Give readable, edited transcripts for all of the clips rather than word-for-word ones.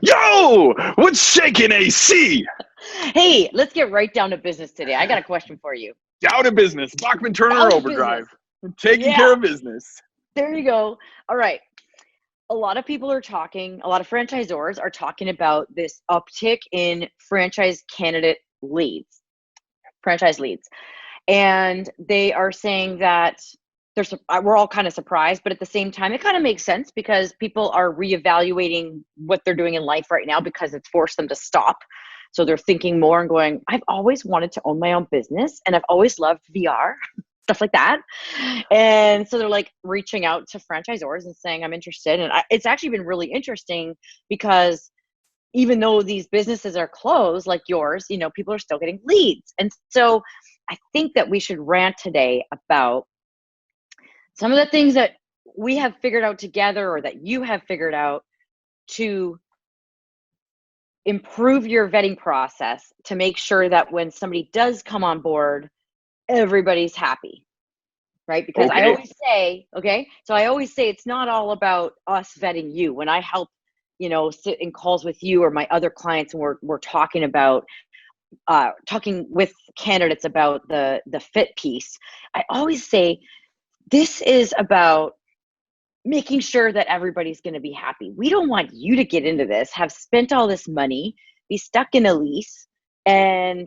Yo, what's shaking, AC? Hey, let's get right down to business today. I got a question for you. Down to business. Bachman Turner Down to Overdrive. business. Taking care Yeah, of business. there you go. All right. A lot of people are talking, a lot of franchisors are talking about this uptick in franchise candidate leads, franchise leads. And they are saying that we're all kind of surprised, but at the same time, it kind of makes sense because people are reevaluating what they're doing in life right now because it's forced them to stop. So they're thinking more and going, I've always wanted to own my own business and I've always loved VR, stuff like that. And so they're like reaching out to franchisors and saying, I'm interested. And it's actually been really interesting because even though these businesses are closed like yours, people are still getting leads. And so I think that we should rant today about some of the things that we have figured out together or that you have figured out to improve your vetting process to make sure that when somebody does come on board, everybody's happy, right? Because I Okay. always say, so I always say it's not all about us vetting you. When I help, sit in calls with you or my other clients and we're talking about talking with candidates about the fit piece, I always say this is about making sure that everybody's going to be happy. We don't want you to get into this, have spent all this money, be stuck in a lease, and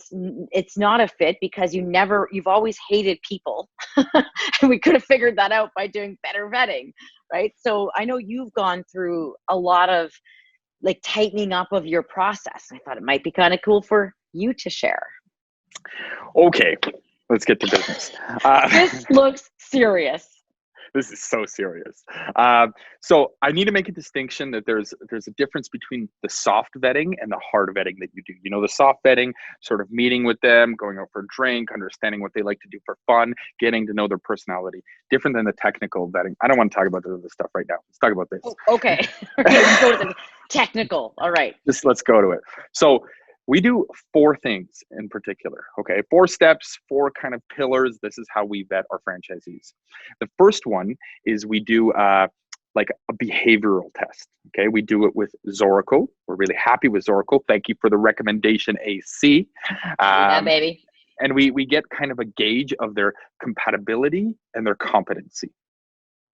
it's not a fit because you've always hated people. And we could have figured that out by doing better vetting, right? So I know you've gone through a lot of like tightening up of your process. I thought it might be kind of cool for you to share. Okay. Let's get to business. This looks serious. This is so serious. So I need to make a distinction that there's a difference between the soft vetting and the hard vetting that you do. The soft vetting, sort of meeting with them, going out for a drink, understanding what they like to do for fun, getting to know their personality, different than the technical vetting. I don't want to talk about the other stuff right now. Let's talk about this. Oh, okay. Let's go to the technical. All right. Let's go to it. So we do 4 things in particular, okay? 4 steps, 4 kind of pillars. This is how we vet our franchisees. The first one is we do like a behavioral test, okay? We do it with Zoracle. We're really happy with Zoracle. Thank you for the recommendation, AC. Yeah, baby. And we get kind of a gauge of their compatibility and their competency.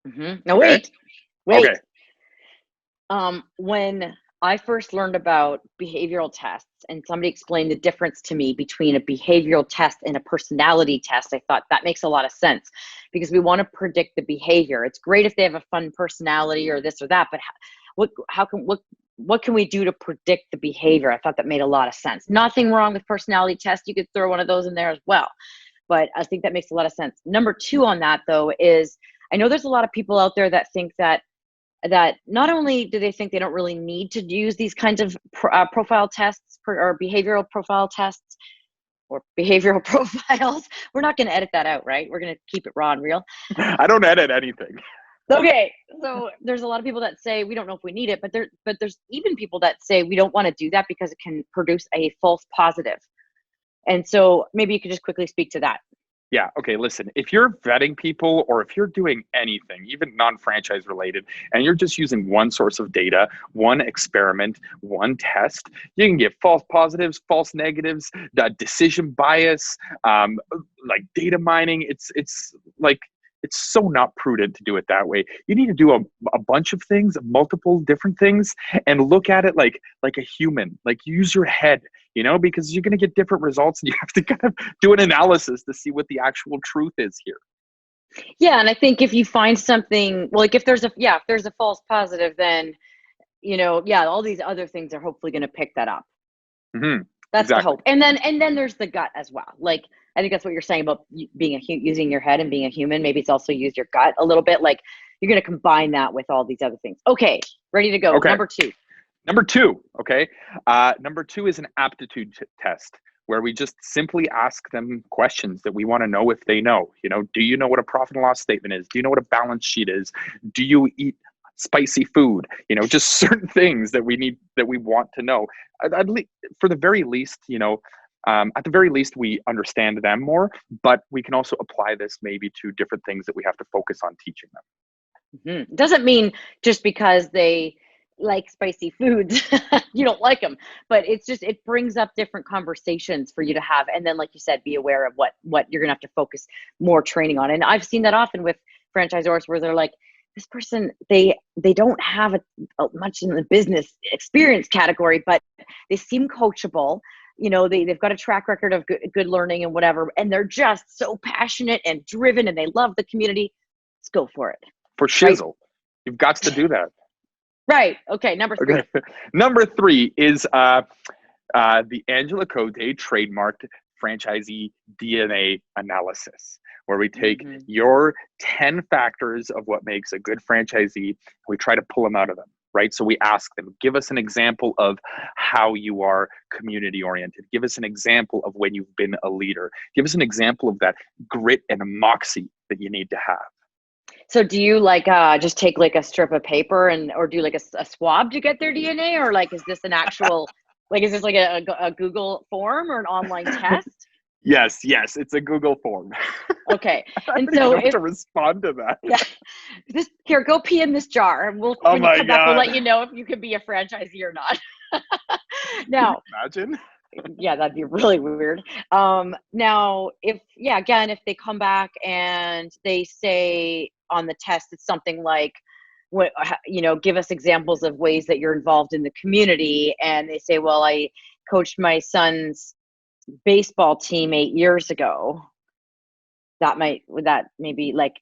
Mm-hmm. No, Okay? wait. Okay. When I first learned about behavioral tests and somebody explained the difference to me between a behavioral test and a personality test, I thought that makes a lot of sense because we want to predict the behavior. It's great if they have a fun personality or this or that, but what can we do to predict the behavior? I thought that made a lot of sense. Nothing wrong with personality tests. You could throw one of those in there as well, but I think that makes a lot of sense. Number 2 on that though is I know there's a lot of people out there that think that not only do they think they don't really need to use these kinds of profile tests or behavioral profile tests or behavioral profiles. We're not going to edit that out, right? We're going to keep it raw and real. I don't edit anything. Okay, so there's a lot of people that say we don't know if we need it, but there's even people that say we don't want to do that because it can produce a false positive. And so maybe you could just quickly speak to that. Yeah. Okay. Listen, if you're vetting people or if you're doing anything, even non-franchise related, and you're just using one source of data, one experiment, one test, you can get false positives, false negatives, decision bias, like data mining. It's like, it's so not prudent to do it that way. You need to do a bunch of things, multiple different things, and look at it like a human, like use your head, because you're going to get different results and you have to kind of do an analysis to see what the actual truth is here. Yeah. And I think if you find something, like if there's a false positive, then, all these other things are hopefully going to pick that up. Mm-hmm. That's Exactly. the hope. And then there's the gut as well. Like, I think that's what you're saying about using your head and being a human. Maybe it's also use your gut a little bit. Like you're going to combine that with all these other things. Okay. Ready to go. Okay. Number 2. Okay. Number 2 is an aptitude test where we just simply ask them questions that we want to know if they know. Do you know what a profit and loss statement is? Do you know what a balance sheet is? Do you eat spicy food? Just certain things that we want to know. For the very least, at the very least, we understand them more, but we can also apply this maybe to different things that we have to focus on teaching them. Mm-hmm. Doesn't mean just because they like spicy foods, you don't like them, but it's just, it brings up different conversations for you to have. And then, like you said, be aware of what you're gonna have to focus more training on. And I've seen that often with franchisors where they're like, this person, they don't have much in the business experience category, but they seem coachable. You know, they've got a track record of good learning and whatever, and they're just so passionate and driven, and they love the community. Let's go for it. For shizzle. Right? You've got to do that. Right. Okay. Number 3. Okay. Number 3 is the Angela Cote trademarked franchisee DNA analysis, where we take your 10 factors of what makes a good franchisee, and we try to pull them out of them, right? So we ask them, give us an example of how you are community oriented. Give us an example of when you've been a leader. Give us an example of that grit and moxie that you need to have. So do you like just take like a strip of paper or do like a swab to get their DNA, or like is this an actual like is this like a Google form or an online test? Yes, it's a Google form. Okay, and so I have to respond to that. Yeah, here, go pee in this jar, and when you come back, we'll let you know if you can be a franchisee or not. Now, imagine. Yeah, that'd be really weird. Now, again, if they come back and they say on the test, it's something like, give us examples of ways that you're involved in the community. And they say, well, I coached my son's baseball team 8 years ago. Would that maybe like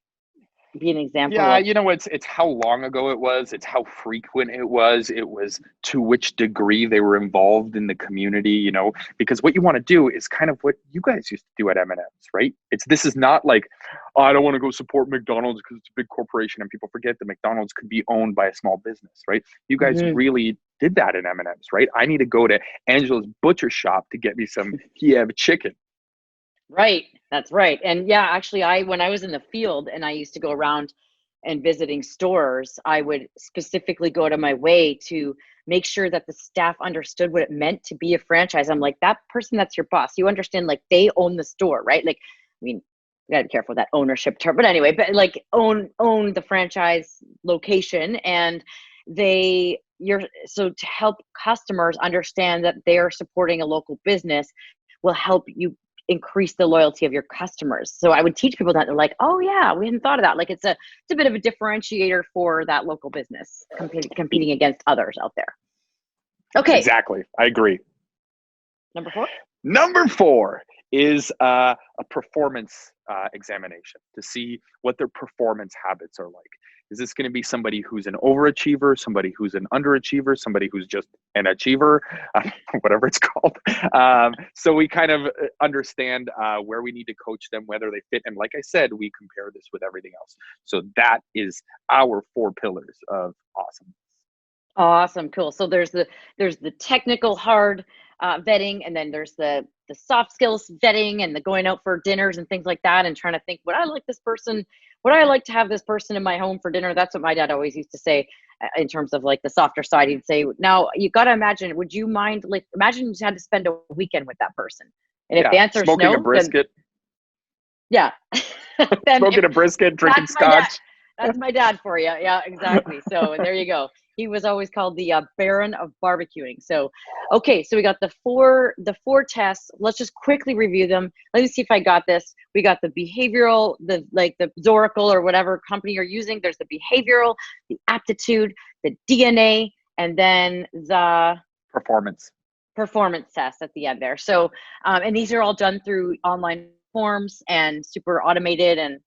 be an example? Yeah, it's how long ago it was, it's how frequent it was to which degree they were involved in the community, because what you want to do is kind of what you guys used to do at M&M's, right? This is not like, oh, I don't want to go support McDonald's because it's a big corporation, and people forget that McDonald's could be owned by a small business, right? You guys really did that in M&M's, right? I need to go to Angela's butcher shop to get me some Kiev chicken. Right. That's right. And yeah, actually when I was in the field and I used to go around and visiting stores, I would specifically go to my way to make sure that the staff understood what it meant to be a franchise. I'm like, that person that's your boss, you understand, like they own the store, right? Like, I mean, you gotta be careful with that ownership term, but anyway, but like own the franchise location, and so to help customers understand that they're supporting a local business will help you increase the loyalty of your customers. So I would teach people that. They're like, oh yeah, we hadn't thought of that. Like it's a bit of a differentiator for that local business competing against others out there. Okay. Exactly. I agree. Number 4? Number 4 is a performance examination to see what their performance habits are like. Is this going to be somebody who's an overachiever, somebody who's an underachiever, somebody who's just an achiever, whatever it's called? So we kind of understand where we need to coach them, whether they fit. And like I said, we compare this with everything else. So that is our 4 pillars of awesome. Awesome. Cool. So there's the technical hard vetting, and then there's the soft skills vetting and the going out for dinners and things like that, and trying to think, would I like to have this person in my home for dinner? That's what my dad always used to say in terms of like the softer side. He'd say, now you got to imagine, would you mind, like, imagine you had to spend a weekend with that person. And if the answer is no, smoking a brisket. Then smoking a brisket, drinking scotch. That's my dad for you. Yeah, exactly. So there you go. He was always called the Baron of barbecuing. So, okay. So we got the four tests. Let's just quickly review them. Let me see if I got this. We got the behavioral, the Zoracle or whatever company you're using. There's the behavioral, the aptitude, the DNA, and then the performance test at the end there. So, and these are all done through online forms and super automated and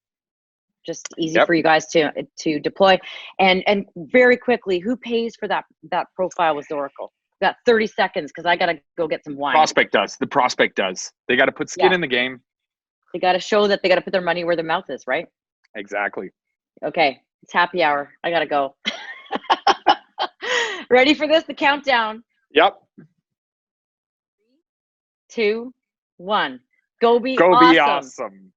just easy for you guys to deploy. And very quickly, who pays for that profile with Oracle? Got 30 seconds because I got to go get some wine. The prospect does. They got to put skin in the game. They got to show that they got to put their money where their mouth is, right? Exactly. Okay. It's happy hour. I got to go. Ready for this? The countdown. Yep. 3, 2, 1. Go be awesome.